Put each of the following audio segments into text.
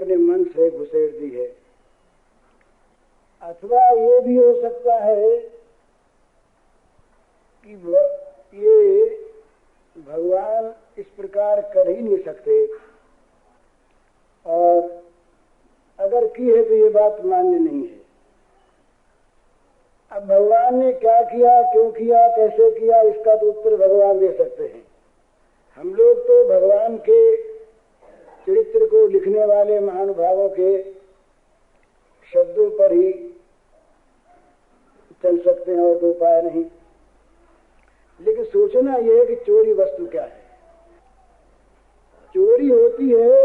अपने मन से घुसेड़ दी है। अथवा ये भी हो सकता है कि ये भगवान इस प्रकार कर ही नहीं सकते, और अगर की है तो ये बात मान्य नहीं है। अब भगवान ने क्या किया, क्यों किया, कैसे किया, इसका तो उत्तर भगवान दे सकते हैं। हम लोग तो भगवान के चरित्र को लिखने वाले महानुभावों के शब्दों पर ही चल सकते हैं, और दो उपाय नहीं। लेकिन सोचना यह है कि चोरी वस्तु क्या है। चोरी होती है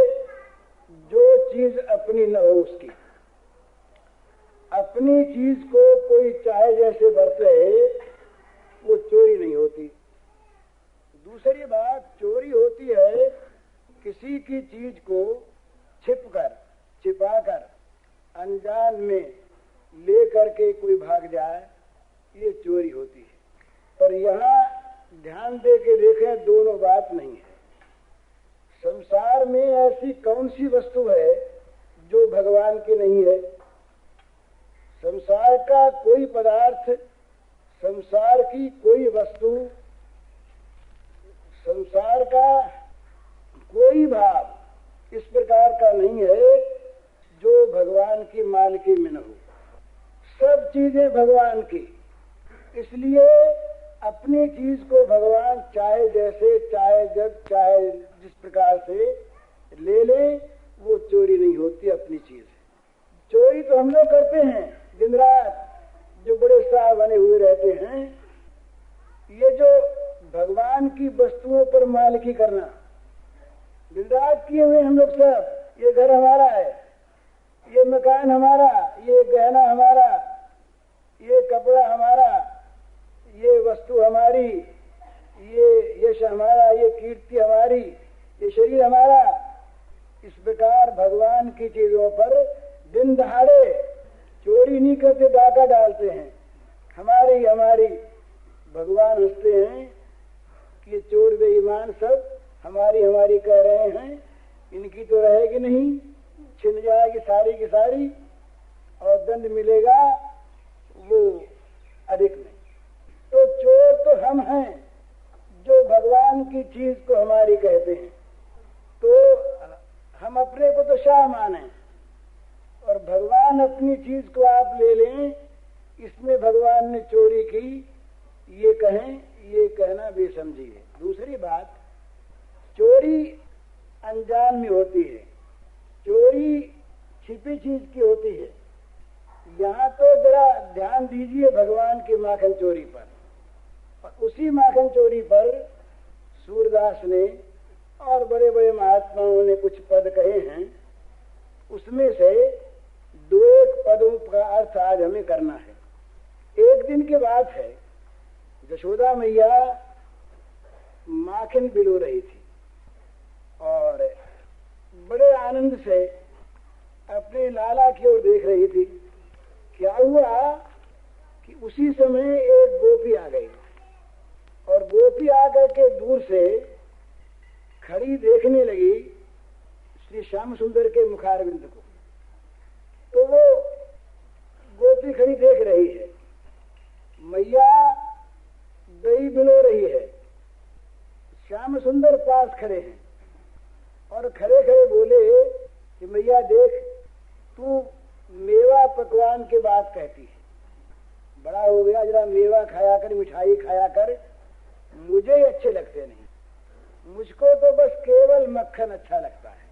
जो चीज अपनी न हो उसकी। अपनी चीज को कोई चाहे जैसे बरते वो चोरी नहीं होती। दूसरी बात, चोरी होती है किसी की चीज को छिपाकर अनजान में ले करके कोई भाग जाए, ये चोरी होती है। पर यहाँ ध्यान दे के देखें, दोनों बात नहीं है। संसार में ऐसी कौन सी वस्तु है जो भगवान की नहीं है? संसार का कोई पदार्थ, संसार की कोई वस्तु, संसार का कोई भाव इस प्रकार का नहीं है जो भगवान की मालिकी में न हो। सब चीजें भगवान की, इसलिए अपनी चीज को भगवान चाहे जैसे, चाहे जब, चाहे जिस प्रकार से ले ले, वो चोरी नहीं होती अपनी चीज। चोरी तो हम लोग करते हैं दिन रात, जो बड़े शाह बने हुए रहते हैं। ये जो भगवान की वस्तुओं पर मालिकी करना, दिन रात किए हुए हम लोग सब, ये घर हमारा है, ये मकान हमारा, ये गहना हमारा, ये कपड़ा हमारा, ये वस्तु हमारी, ये यश हमारा, ये कीर्ति हमारी, ये शरीर हमारा। इस प्रकार भगवान की चीजों पर दिन दहाड़े चोरी नहीं करते, डाका डालते हैं। हमारी हमारी, भगवान हंसते हैं कि ये चोर बेईमान सब हमारी हमारी कह रहे हैं, इनकी तो रहेगी नहीं, छिन जाएगी सारी की सारी, और दंड मिलेगा वो अधिक नहीं। तो चोर तो हम हैं जो भगवान की चीज को हमारी कहते हैं। तो हम अपने को तो शाह माने, और भगवान अपनी चीज को आप ले लें, इसमें भगवान ने चोरी की, ये कहें, ये कहना बेसमझी है। दूसरी बात, चोरी अनजान में होती है, चोरी छिपी चीज की होती है। यहाँ तो जरा ध्यान दीजिए भगवान की माखन चोरी पर। और उसी माखन चोरी पर सूरदास ने और बड़े बड़े महात्माओं ने कुछ पद कहे हैं, उसमें से दो एक पदों का अर्थ आज हमें करना है। एक दिन की बात है, यशोदा मैया माखन बिलो रही थी और बड़े आनंद से अपने लाला की ओर देख रही थी। क्या हुआ कि उसी समय एक गोपी आ गई, और गोपी आकर के दूर से खड़ी देखने लगी श्री श्याम सुंदर के मुखारविंद को। तो वो गोपी खड़ी देख रही है, मैया दही बिलो रही है, श्याम सुंदर पास खड़े हैं, और खड़े खड़े बोले कि मैया देख, तू मेवा पकवान की बात कहती है, बड़ा हो गया, जरा मेवा खाया कर, मिठाई खाया कर, मुझे अच्छे लगते नहीं, मुझको तो बस केवल मक्खन अच्छा लगता है,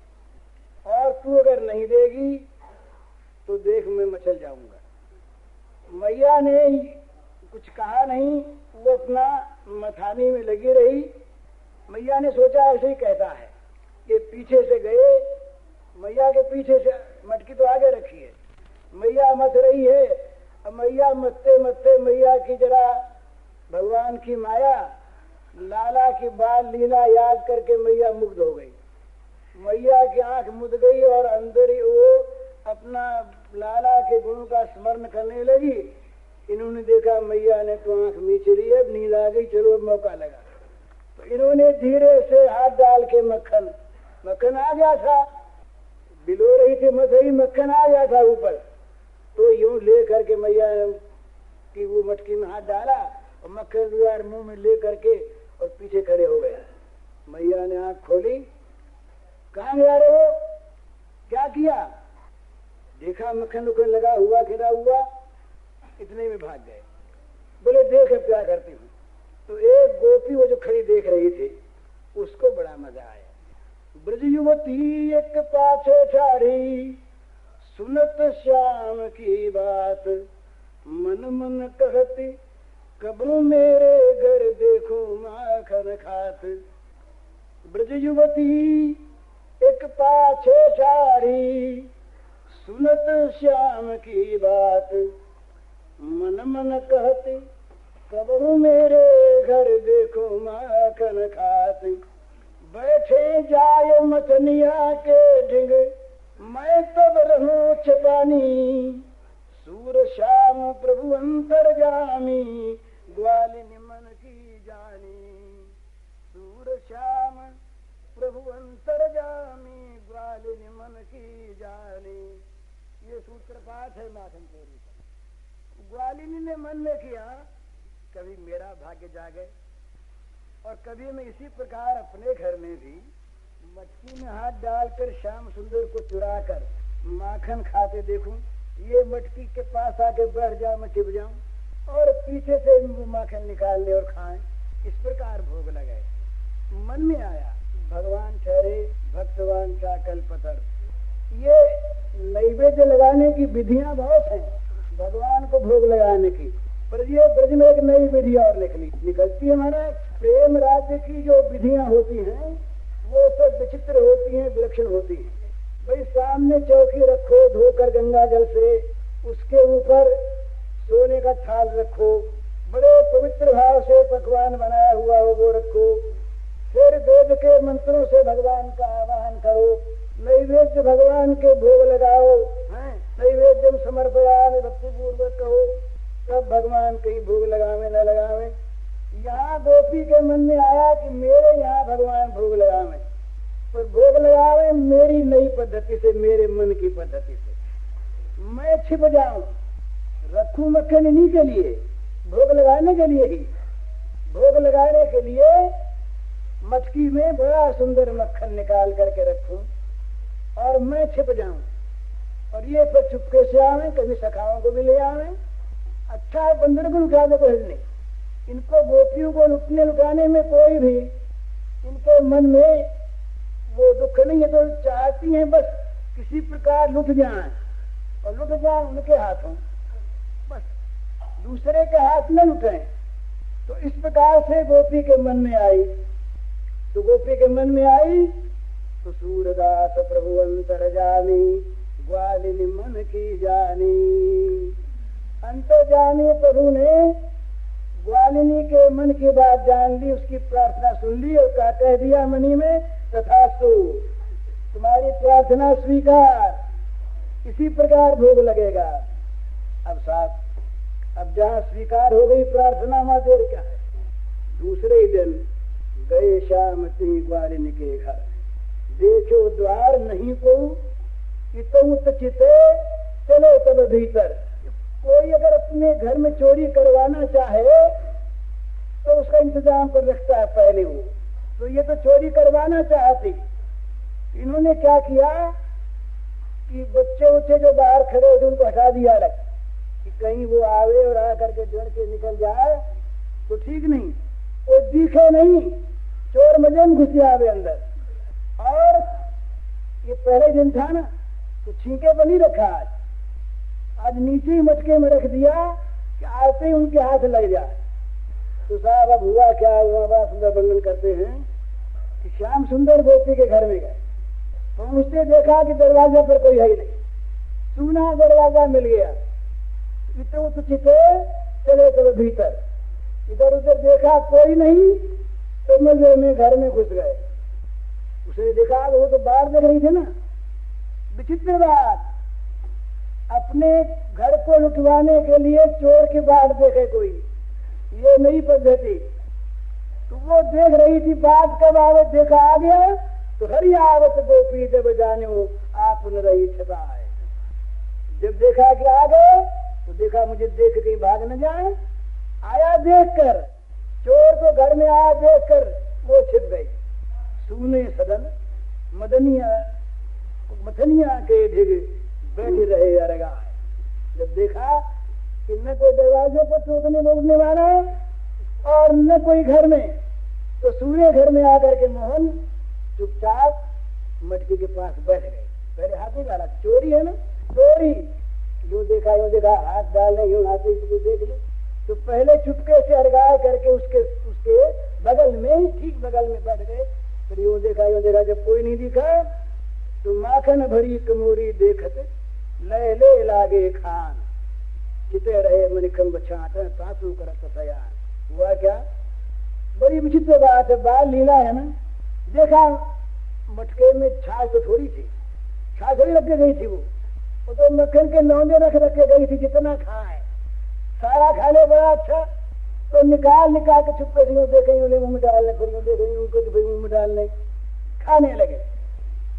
और तू अगर नहीं देगी तो देख मैं मचल जाऊंगा। मैया ने कुछ कहा नहीं, वो अपना मथानी में लगी रही। मैया ने सोचा ऐसे ही कहता है, ये पीछे से गए, मैया के पीछे से मटकी तो आगे रखी है, मैया मथ रही है। अब मैया मत्ते मत्ते मैया की जरा भगवान की माया, लाला की बाल लीला याद करके मैया मुग्ध हो गई। मैया की आंख मुद गई और अंदर ही वो अपना लाला के गुणों का स्मरण करने लगी। इन्होंने देखा मैया ने तो आंख मीच रही है, नींद आ गई, चलो मौका लगा। तो इन्होंने धीरे से हाथ डाल के मक्खन आ गया था, बिलो रही थी मसई, मक्खन आ गया था ऊपर, तो यूं ले करके मैया की वो मटकी में हाथ डाला और मक्खन द्वार मुंह में ले करके और पीछे खड़े हो गया। मैया ने आंख खोली, कहाँ जा रहे हो, क्या किया? देखा मक्खन उखन लगा हुआ, खिला हुआ, इतने में भाग गए। बोले देख अब क्या करती हूँ। तो एक गोपी वो जो खड़ी देख रही थी, उसको बड़ा मजा आया। ब्रज युवती एक पाछे ठाड़ी, सुनत श्याम की बात, मन मन कहती कबू मेरे घर देखो माखन खात। ब्रज युवती एक पाछे ठाड़ी, सुनत श्याम की बात, मन मन कहती कबू मेरे घर देखो माखन खात। बैठे जाए मथनिया के ढिंग, मैं तब रहूं छपानी, सूर श्याम प्रभु अंतर्जामी, ग्वालिनी मन की जानी। सूर श्याम प्रभु अंतर्जामी, ग्वालिनी मन की जानी। ये सूत्र पाठ है माखन चोरी का। ग्वालिनी ने मन में किया कभी मेरा भाग्य जागे, और कभी मैं इसी प्रकार अपने घर में भी मटकी में हाथ डालकर श्याम सुंदर को चुरा कर माखन खाते देखूं, ये मटकी के पास आके बैठ जाऊं, मैं छिप जाऊं और पीछे से माखन निकाल ले और खाएं। इस प्रकार भोग लगाए। मन में आया भगवान ठहरे भक्तवान का कल्पतर। ये नैवेद्य लगाने की विधियां बहुत हैं भगवान को भोग लगाने की, पर ये ब्रज में एक नई विधि और निकलती है। हमारा प्रेम राज्य की जो विधियां होती हैं वो सब विचित्र होती हैं, विलक्षण होती हैं। भाई सामने चौकी रखो धोकर गंगा जल से, उसके ऊपर सोने का थाल रखो, बड़े पवित्र भाव से पकवान बनाया हुआ हो वो रखो, फिर वेद के मंत्रों से भगवान का आवाहन करो, नैवेद्य भगवान के भोग लगाओ, नैवेद्यम समर्पयामि भक्ति पूर्वक कहो, तब भगवान कहीं भोग लगावे न लगावे। यहाँ गोपी के मन में आया कि मेरे यहाँ भगवान भोग लगावे, पर भोग लगावे मेरी नई पद्धति से, मेरे मन की पद्धति से। मैं छिप जाऊं, रखूं मक्खन इन्हीं के लिए, भोग लगाने के लिए ही। भोग लगाने के लिए मटकी में बड़ा सुंदर मक्खन निकाल करके रखूं और मैं छिप जाऊं, और ये फिर चुपके से आवे, कभी सखाओं को भी ले आवे। अच्छा बंदर को लुटा दे कोई नहीं, इनको गोपियों को लुटाने में कोई भी इनके मन में वो दुख नहीं है, तो चाहती हैं बस किसी प्रकार लुट जाए और लुट जाए उनके हाथों, बस दूसरे के हाथ न लुटें। तो इस प्रकार से गोपी के मन में आई, तो गोपी के मन में आई तो सूरदास प्रभु अंतर्जामी, ग्वालिनी मन की जानी। अंतर्जामी प्रभु ने ग्वालिनी के मन की बात जान ली, उसकी प्रार्थना सुन ली और कह दिया मनी में तथास्तु, तुम्हारी प्रार्थना स्वीकार। इसी प्रकार भोग लगेगा। अब साथ अब जहाँ स्वीकार हो गई प्रार्थना, वहां देर क्या है। दूसरे ही दिन गए श्याम सिंह ग्वालिनी के घर, देखो द्वार नहीं को इतउत चिते, चलो तब भीतर। कोई अगर अपने घर में चोरी करवाना चाहे तो उसका इंतजाम कर रखता है पहले वो, तो ये तो चोरी करवाना चाहती। इन्होंने क्या किया कि बच्चे उच्चे जो बाहर खड़े थे उनको हटा दिया अलग, कि कहीं वो आवे और आ करके डर के निकल जाए तो ठीक नहीं, वो दिखे नहीं, चोर मजे में घुस आवे अंदर। और ये पहले दिन था ना, तो छींके पर नहीं रखा, आज नीचे ही मटके में रख दिया कि आते ही उनके हाथ लग जाए। तो साहब अब हुआ क्या, हुआ बड़ा सुंदर वर्णन करते हैं कि श्याम सुंदर गोपी के घर में गए, पहुंचते देखा कि दरवाजे पर कोई है ही नहीं, सूना दरवाजा मिल गया। इतो तो चिते चले चलो भीतर, इधर उधर देखा कोई नहीं, तो मजे में घर में घुस गए। उसने देखा वो तो बाहर देख रही थी ना। विचित्र बात, अपने घर को लुटवाने के लिए चोर की बाट देखे कोई, ये नई पद्धति। तो वो देख रही थी, बात कब आवे देखा आ गया, तो हरि आवत गोपी जब जाने आप पुनरही छिपा है। जब देखा कि आ गए तो देखा मुझे देख कहीं भाग न जाए, आया देखकर, चोर तो घर में आया देखकर वो छिप गई। सूने सदन मदनिया मथनिया के ढिग बैठे रहे अरगा। जब देखा कि न कोई दरवाजे पर टोकने बोलने वाला और न कोई घर में, तो सूर्य घर में आकर के मोहन चुपचाप मटकी के पास बैठ गए। पहले हाथ नहीं डाला, चोरी है ना, चोरी यूं देखा हाथ डालने यूं हाथ इसको देख लो, तो पहले चुपके से अरगाए करके उसके बगल में ही, ठीक बगल में बैठ गए। फिर यूं देखा जब कोई नहीं दिखा तो माखन भरी कमोरी देखत ले ले लागे खान, चिते रहे मनिखम छाट तासू करत सयान। हुआ क्या, बड़ी विचित्र बात है, बाल लीला है ना। देखा मटके में छाछ तो थोड़ी थी, छाछ थोड़ी रख के गई थी, वो तो मक्खन के लौंडे रख के गई थी, जितना खाए सारा खा ले बड़ा अच्छा। तो निकाल के चुपके से देखेंगे उन्हें मुंह में डालने, फिर देखेंगे उनको तो मुंह में डालने, खाने लगे।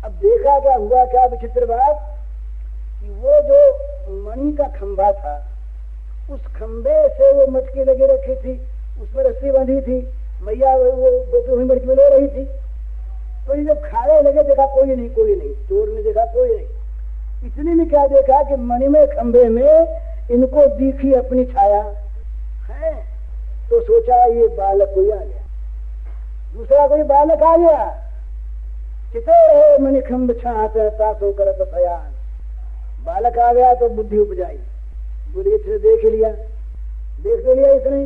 अब देखा क्या हुआ, क्या विचित्र बात कि वो जो मणि का खंभा था, उस खंभे से वो मटकी लगी रखी थी, उसमें रस्सी बंधी थी, मैया वो मटकी में ले रही थी। तो ये जब खाने लगे देखा कोई नहीं, चोर ने देखा कोई नहीं। इतने में क्या देखा कि मणि में खंभे में इनको दिखी अपनी छाया है, तो सोचा ये बालक कोई आ गया, दूसरा कोई बालक आ गया। चिते रहे मणि खंभ छात तासो करत सयान, बालक आ गया तो बुद्धि उपजाई, बोले इसने देख लिया इसने,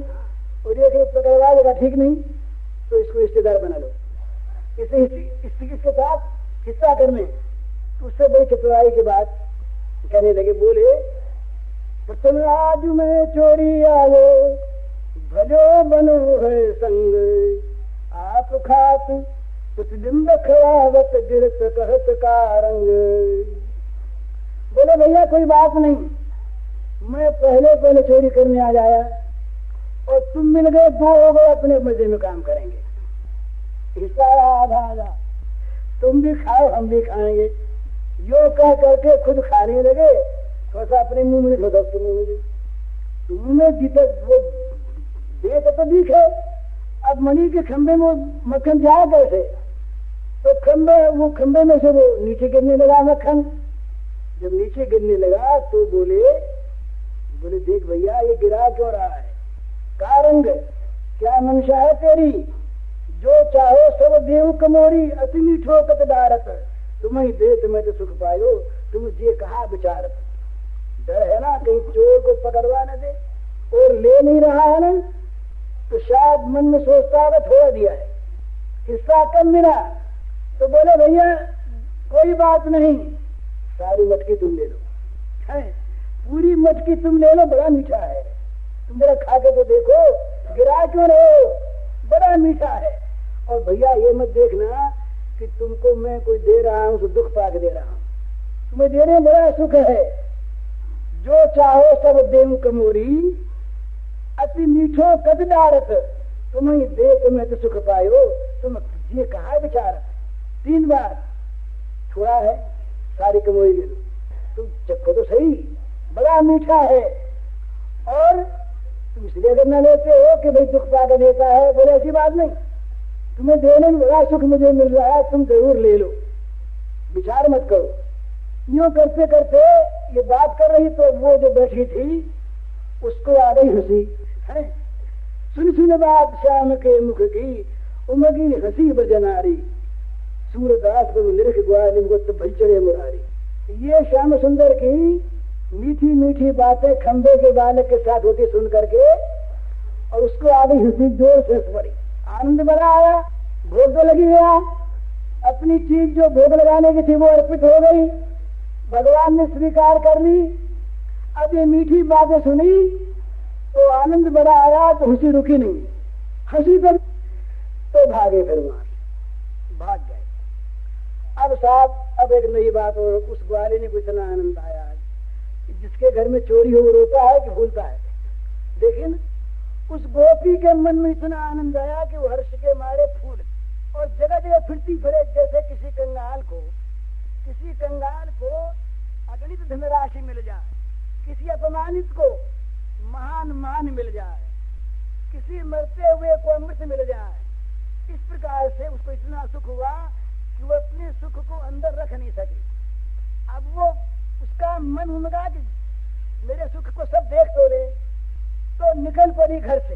और देख पकड़वा देगा ठीक नहीं तो इसको रिश्तेदार बना लो, इसके साथ हिस्सा करने। उससे बड़ी चतुराई के बाद कहने लगे, बोले प्रथम आज में चोरी आयो भलो बनो है संग, आप खात प्रतिबिंब खवावत गिरत कहत का रंग। बोले भैया कोई बात नहीं, मैं पहले चोरी करने आ जाया और तुम मिल गए, दो हो गए, अपने मजे में काम करेंगे, हिस्सा आधा, तुम भी खाओ हम भी खाएंगे। यो कह करके खुद खाने लगे, थोड़ा अपने मुंह में थोड़ा उसके मुंह में, मुंह में जीते वो दे तो दिखे। अब मणि के खंभे में मक्खन जाए कैसे, तो वो खंभे में से वो नीचे गिरने लगा मक्खन। जब नीचे गिरने लगा तो बोले देख भैया ये गिरा क्यों रहा है, का रंग क्या मंशा है तेरी, जो चाहो सब देव कमोरी अति मीठो कत डारत, तुम्हें दे तुम्हें तो सुख पायो, तुम जे कहा विचारत। डर है ना कहीं चोर को पकड़वा न दे, और ले नहीं रहा है ना, तो शायद मन में सोचता है थोड़ा दिया है, हिस्सा कम मिला। तो बोले भैया कोई बात नहीं, सारी मटकी तुम ले लो, है पूरी मटकी तुम ले लो, बड़ा मीठा है, तुम जरा खा के तो देखो, गिरा क्यों रहे हो, बड़ा मीठा है। और भैया ये मत देखना कि तुमको मैं कोई दे रहा हूं तो दुख पाक दे रहा हूं, तुम्हें देने में बड़ा सुख है। जो चाहो सब देव कमोरी अति मीठो कद डारत, तुम्हें दे तुम्हें तो सुख पायो, तुम ये कहा विचारत। 3 बार थोड़ा है, सारी कमोरी ले लो, तुम चखो तो सही, बड़ा मीठा है। और तुम इसलिए अगर न लेते हो कि भाई दुख पाकर देता है, बोले ऐसी बात नहीं, तुम्हें देने में बड़ा सुख मुझे मिल रहा है, तुम जरूर ले लो, विचार मत करो। यूं करते करते ये बात कर रही तो वो जो बैठी थी उसको आ गई हंसी, है सुन बात श्याम के मुख की उमगी हंसी बजनारी, सूरदास को निरख ग्वालिम को तो भैचरे मुरारी। ये श्याम सुंदर की मीठी मीठी बातें खंबे के बालक के साथ होती सुन करके, और उसको आ गई हंसी जोर से पड़ी, आनंद बड़ा आया, भोग तो लगी गया, अपनी चीज जो भोग लगाने की थी वो अर्पित हो गई, भगवान ने स्वीकार कर ली। अब ये मीठी बातें सुनी तो आनंद बड़ा आया, तो हंसी रुकी नहीं, हंसी तो भागे, फिर वहां भाग गए। अब साहब अब एक नई बात, और उस ग्वाले ने को इतना आनंद आया, जिसके घर में चोरी हो रोता है कि भूलता है। देखिए ना, उस गोपी के मन में इतना आनंद आया कि वो हर्ष के मारे फूल, और जगह जगह फिरती फिरे, जैसे किसी कंगाल को किसी कंगाल को अगणित धनराशि मिल जाए, किसी अपमानित को महान मान मिल जाए, किसी मरते हुए को अमृत मिल जाए, इस प्रकार से उसको इतना सुख हुआ कि वो अपने सुख को अंदर रख नहीं सके। अब वो उसका मन उमगा कि मेरे सुख को सब देख तो ले, तो निकल पड़ी घर से,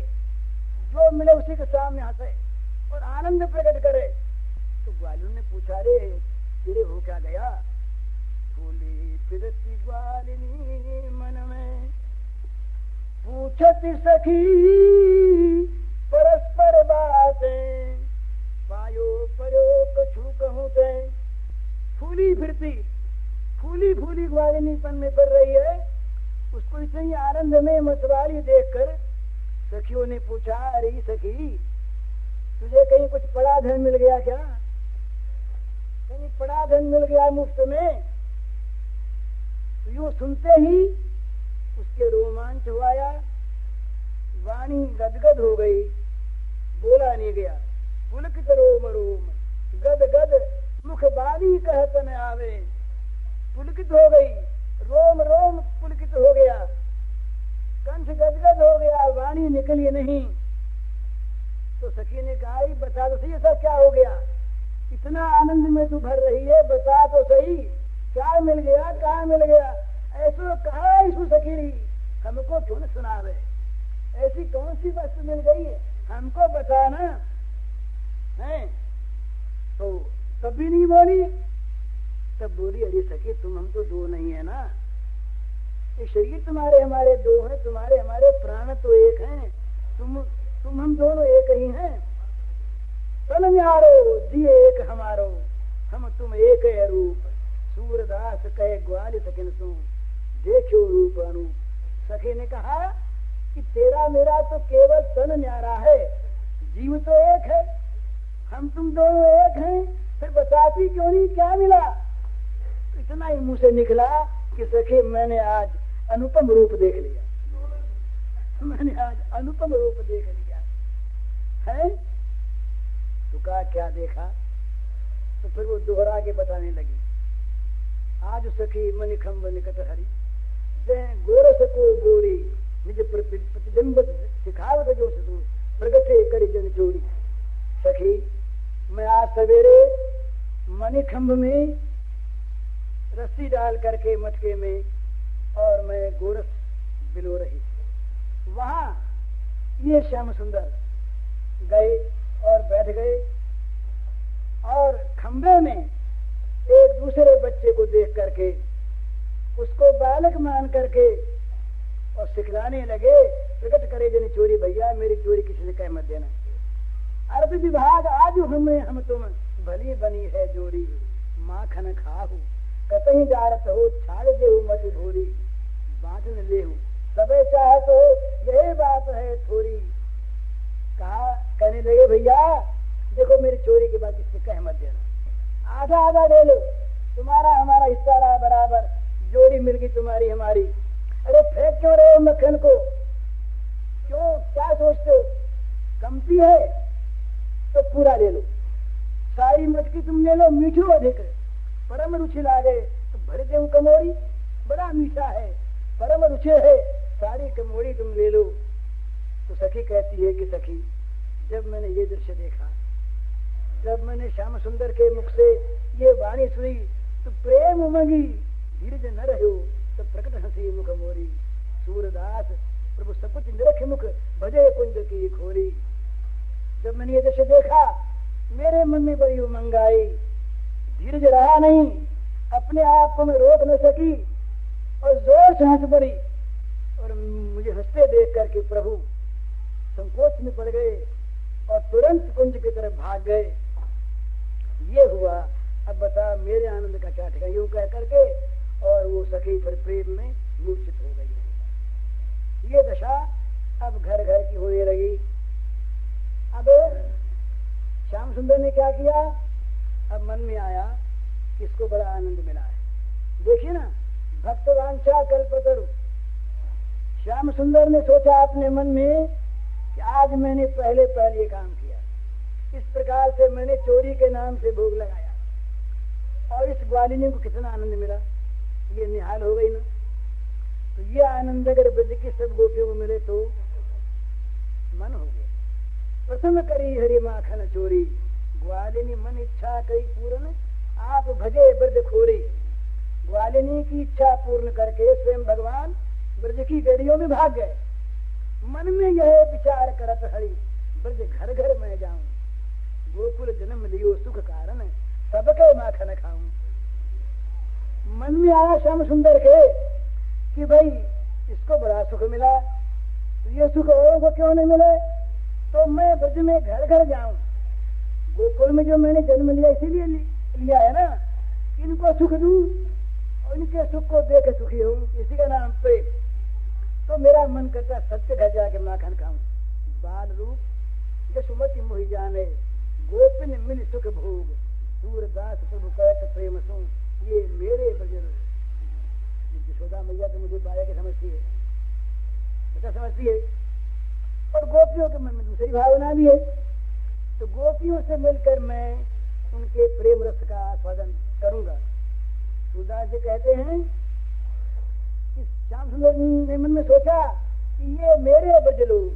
जो मिले उसी के सामने हंसे और आनंद प्रकट करे। तो ग्वालियों ने पूछा, रे तेरे हो क्या गया? फूली फिरती ग्वालिनी मन में, पूछती सखी परस्पर बातें, पायो परो कछु कहूं ते। फूली फूली ग्वालिनीपन में कर रही है, उसको इतनी आनंद में मतवाली देखकर सखियों ने पूछा, अरे सखी तुझे कहीं कुछ पड़ा धन मिल गया क्या? कहीं पड़ा धन मिल गया मुफ्त में? तो यूं सुनते ही उसके रोमांच हुआ, वाणी गदगद हो गई, बोला नहीं गया। पुलकित रोम रोम गद गद मुख बाली कहत न आवे, पुलकित हो गई, रोम रोम पुलकित हो गया, कंठ गदगद हो गया, वाणी निकली नहीं। तो सखी ने कहा, बता तो सही ऐसा क्या हो गया? इतना आनंद में तू भर रही है, बता तो सही क्या मिल गया, कहाँ मिल गया? ऐसो कहा इसु सखी, हमको क्यों न सुनावे? ऐसी कौन सी वस्तु मिल गई है, हमको बताना है। तो तब भी नहीं बोली। तब बोली, अरे सखी तुम हम तो दो नहीं है ना, ये शरीर तुम्हारे हमारे दो हैं, तुम्हारे हमारे प्राण तो एक हैं, तुम हम दोनों एक ही हैं। तन न्यारो दिए एक हमारो, हम तुम एक है रूप, सूरदास कहे ग्वाल सकिन सु, देखो रूप अनूप। सखी ने कहा कि तेरा मेरा तो केवल तन न्यारा है, जीव तो एक है, हम तुम दोनों एक हैं, फिर बताती क्यों नहीं क्या मिला? इतना ही मुंह से निकला कि सखी मैंने आज अनुपम रूप देख लिया, मैंने आज अनुपम रूप देख लिया है। तो कहा क्या देखा? तो फिर वो दोहरा के बताने लगी, आज सखी मनिखम्ब निकट हरी, जय गोरस को गोरी निज प्रतिबिंब सिखावत जो सू, प्रगटे करी जन चोरी। सखी मैं आज सवेरे मणिखंभ में रस्सी डाल करके मटके में, और मैं गोरस बिलो रही, वहां ये श्याम सुंदर गए और बैठ गए, और खंभे में एक दूसरे बच्चे को देख करके उसको बालक मान करके और सिखलाने लगे, प्रकट करे जन चोरी, भैया मेरी चोरी किसी से कह मत देना। अर्थ विभाग आज हम तुम भली बनी है जोड़ी, माखन खाहू कतही डारत हो, छाड़ देहू मत भोरी, बांटन लेहू सबे चाहत हो, यही बात है थोड़ी। कहा, कहने लगे भैया देखो मेरी चोरी की बात किससे कह मत देना, आधा आधा ले लो, तुम्हारा हमारा हिस्सा रहा बराबर, जोड़ी मिल गई तुम्हारी हमारी। अरे फेंक क्यों रहे हो मक्खन को, क्यों क्या सोचते हो, कमती है तो पूरा ले लो, सारी मटकी तुम ले लो, मीठू अधिक परम रुचि लागे तो भर दे कमोरी, बड़ा मीठा है परम रुचि है, सारी कमोरी तुम ले लो। तो सखी कहती है कि सखी जब मैंने ये दृश्य देखा, जब मैंने श्याम सुंदर के मुख से ये वाणी सुनी, तो प्रेम उमंगी धीरज न रहो, तो प्रकट हंसी मुख मोरी, सूरदास प्रभु सब कुछ निरख मुख, भजे कुंज की खोरी। जब मैंने ये दृश्य देखा मेरे मन में बड़ी उमंग आई, धीरज रहा नहीं, अपने आप को मैं रोक न सकी और जोर से हंस पड़ी, और मुझे हंसते देख करके प्रभु संकोच में पड़ गए और तुरंत कुंज की तरफ भाग गए। ये हुआ, अब बता मेरे आनंद का क्या ठिकाना, यूं कह करके और वो सखी फिर प्रेम में मूर्छित हो गई। ये दशा अब घर घर की होने लगी। अब श्याम सुंदर ने क्या किया, अब मन में आया कि इसको बड़ा आनंद मिला है। देखिए ना, भक्तवांछा कल्पतरु, श्याम सुंदर ने सोचा अपने मन में कि आज मैंने पहले ये काम किया, इस प्रकार से मैंने चोरी के नाम से भोग लगाया और इस ग्वालिनी को कितना आनंद मिला, ये निहाल हो गई ना। तो ये आनंद अगर ब्रज की सब गोपियों को मिले तो मन हो गया। प्रथम करी हरि माखन चोरी, ग्वालिनी मन इच्छा करी पूर्ण, आप भजे ब्रज खोरी। ग्वालिनी की इच्छा पूर्ण करके स्वयं भगवान ब्रज की गलियों में भाग गए। मन में यह विचार करत हरि, ब्रज घर घर मैं जाऊं, गोकुल जन्म लियो सुख कारण, सबके माखन खाऊं। मन में आया श्याम सुंदर के कि भाई इसको बड़ा सुख मिला, तो ये सुख औरों को क्यों नहीं मिले, तो मैं ब्रज में घर घर जाऊं। गोकुल में जो मैंने जन्म लिया इसीलिए लिया है ना, इनको सुख दूं और इनके सुख को देख सुखी हूं, इसी का नाम प्रेम। तो मेरा मन करता सत्य घर जाके माखन खाऊं। बाल रूप यशुमति मोहि जाने, गोपिन मिल सुख भोग, सूरदास प्रभु कहत प्रेम सो, ये मेरे ब्रज। यशोदा मैया तो मुझे बाया के समझती है, बेटा समझती है, और गोपियों के मन में दूसरी भावना भी है। तो गोपियों से मिलकर मैं उनके प्रेम रस का आस्वादन करूंगा। सूरदास जी कहते हैं कि श्याम सुंदर ने मन में सोचा कि ये मेरे ब्रज लोग,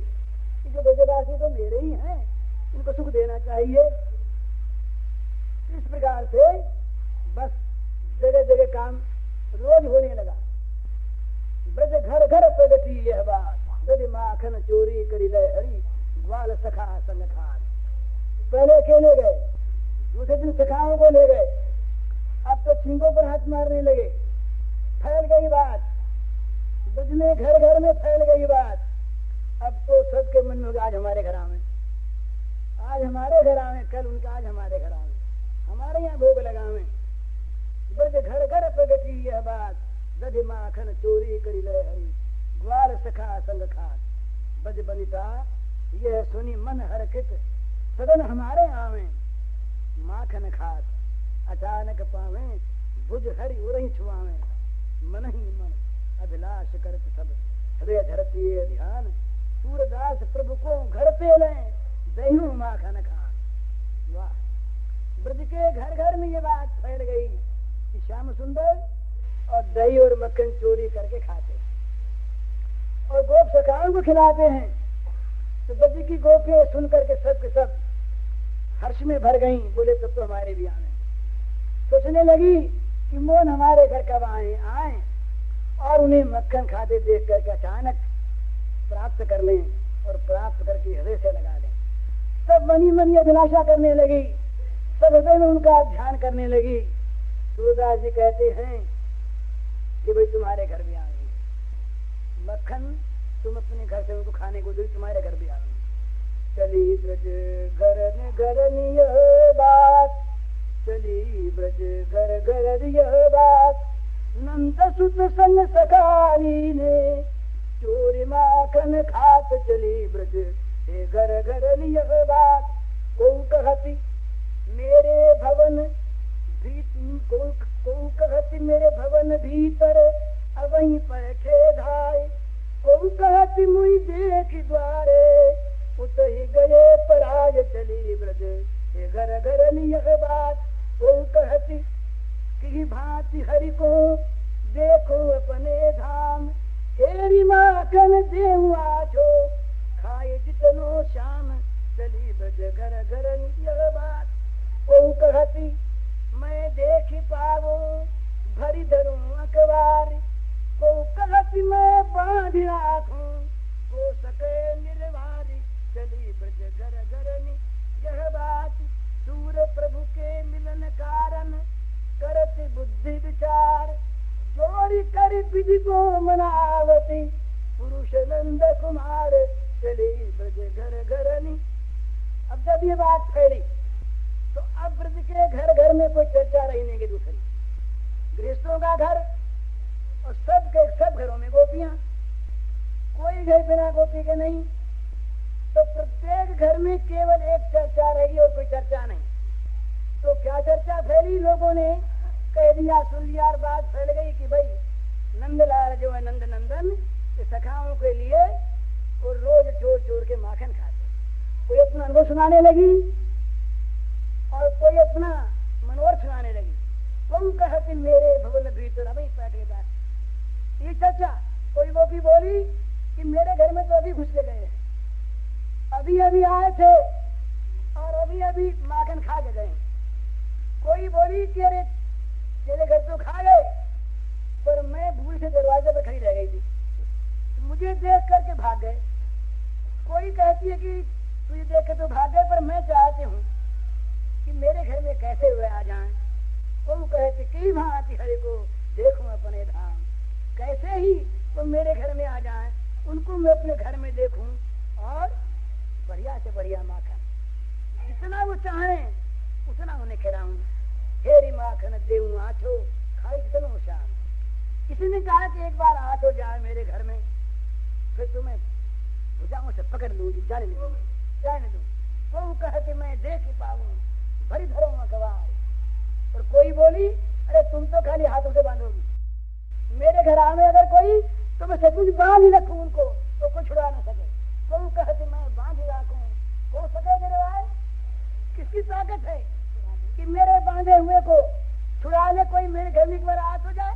जो ब्रजवासी तो मेरे ही हैं, इनको सुख देना चाहिए। इस प्रकार से बस जगह जगह काम रोज होने लगा। ब्रज घर घर प्रगति यह बात, ब्रज माखन चोरी करी लय हरि, ग्वाल सखा संग खान। पहले अकेले गए, दूसरे दिन सखाओं को ले गए, अब तो छींकों पर हाथ मारने लगे। फैल गई बात, ब्रज में घर घर में फैल गई बात। अब तो सबके मन में आज हमारे घर आवे, आज हमारे घर आवे, कल उनका आज हमारे घर आवे, हमारे यहाँ भोग लगावे। ब्रज घर घर प्रगति यह बात, दधि माखन चोरी करी लय हरि, ग्वाल सखा संग खात। ब्रज बनिता यह सुनी मन हरखित, सदन हमारे आवे, माखन खात अचानक पावे, भुज हरि उरही छुआवे। मन ही मन अभिलाष करत सब, हृदय धरती ध्यान, सूरदास प्रभु को घर पे ले, दही माखन खान। वाह, ब्रज के घर घर में ये बात फैल गई कि श्याम सुंदर और दही और मक्खन चोरी करके खाते और गोप सखाओं को खिलाते हैं। तो ब्रज की गोपियां सुन करके सब के सब हर्ष में भर गईं, बोले तब तो हमारे भी आए। सोचने लगी कि मोहन हमारे घर कब आए और उन्हें मक्खन खाते देख करके अचानक प्राप्त कर लें और प्राप्त करके हृदय से लगा लें। सब मनी मनी अभिलाषा करने लगी, सब हृदय में उनका ध्यान करने लगी। सूरदास जी कहते हैं कि भाई तुम्हारे घर भी आएंगे, मक्खन तुम अपने घर से उनको खाने को दो, तुम्हारे घर भी आएंगे। चली ब्रज घर यह बात, चली ब्रज घर यह बात, नंद सुत संग सखारी ने, चोरी माखन खात चली ब्रज घर यह बात। को कहती मेरे भवन को कहती मेरे भवन भीतर, अवहीं बैठे धाय। को कहती मुई देख द्वारे, उत ही गए पराज चली ब्रज घर यह बात। को कहती कि भांति हरि को देखो अपने धाम, हेरी माखन देहु आछो, खाए जितनो श्याम चली ब्रज घर यह बात। को कहती मैं देख पावो भरी धरूं अखबार, को कहती मैं बांध राखूं, को सके निर्वारी चली ब्रज घर यह बात। सूर प्रभु के मिलन कारण करत बुद्धि विचार, जोड़ी कर विधि को मनावती, पुरुष नंद कुमार चली ब्रज घर। अब जब ये बात फैली तो अब ब्रज के घर घर में कोई चर्चा रही नहीं कि दूसरी, गृहस्थों का घर और सब घरों में गोपियां, कोई घर बिना गोपी के नहीं। तो प्रत्येक घर में केवल एक चर्चा रही और कोई चर्चा नहीं। तो क्या चर्चा फैली, लोगों ने कह दिया, सुन लिया और बात फैल गई कि भाई नंदलाल जो है नंद नंदन सखाओं के लिए और रोज चोर चोर के माखन खाते। कोई अपना अनुभव सुनाने लगी और कोई अपना मनोरथ सुनाने लगी। तुम कहते मेरे भवन भीतर अभी पैठेदार। ये चाचा कोई गोपी बोली कि मेरे घर में तो अभी घुस के गए, अभी अभी आए थे और अभी अभी माखन खा के गए। कोई बोली कि अरे तेरे घर तो खा गए, पर मैं भूल से दरवाजे पे खड़ी रह गई थी, मुझे देख करके भाग गए। कोई कहती है कि तुझे देख के तो भाग गए, पर मैं चाहती हूँ कि मेरे घर में कैसे हुए आ जाएं। तुम कहते कई भांति हरे को देखूं अपने धाम, कैसे ही वो मेरे घर में आ जाएं, उनको मैं अपने घर में देखूं और बढ़िया से बढ़िया माखन जितना वो चाहें उतना उन्हें खिलाऊं। हेरी माखन देऊं आठो खाई जितना शाम। किसी ने कहा कि एक बार हाथ हो जाए मेरे घर में, फिर तुम्हें भुजाओं से पकड़ लूंगी, जाने नहीं दूंगी, जाने दूं। वो कहे कि मैं देख ही पाऊं भरी धरो मकवार। और कोई बोली अरे तुम तो खाली हाथों से बांधोगी, मेरे घर आवे अगर कोई तो मैं सचमुच बांध ही रखूं उनको, तो कोई छुड़ा ना सके। वो कहे कि मैं बांध ही रखूं, हो सके मेरे भाई? किसकी ताकत है कि मेरे बांधे हुए को छुड़ा ले कोई मेरे घर में एक बार हाथ हो जाए?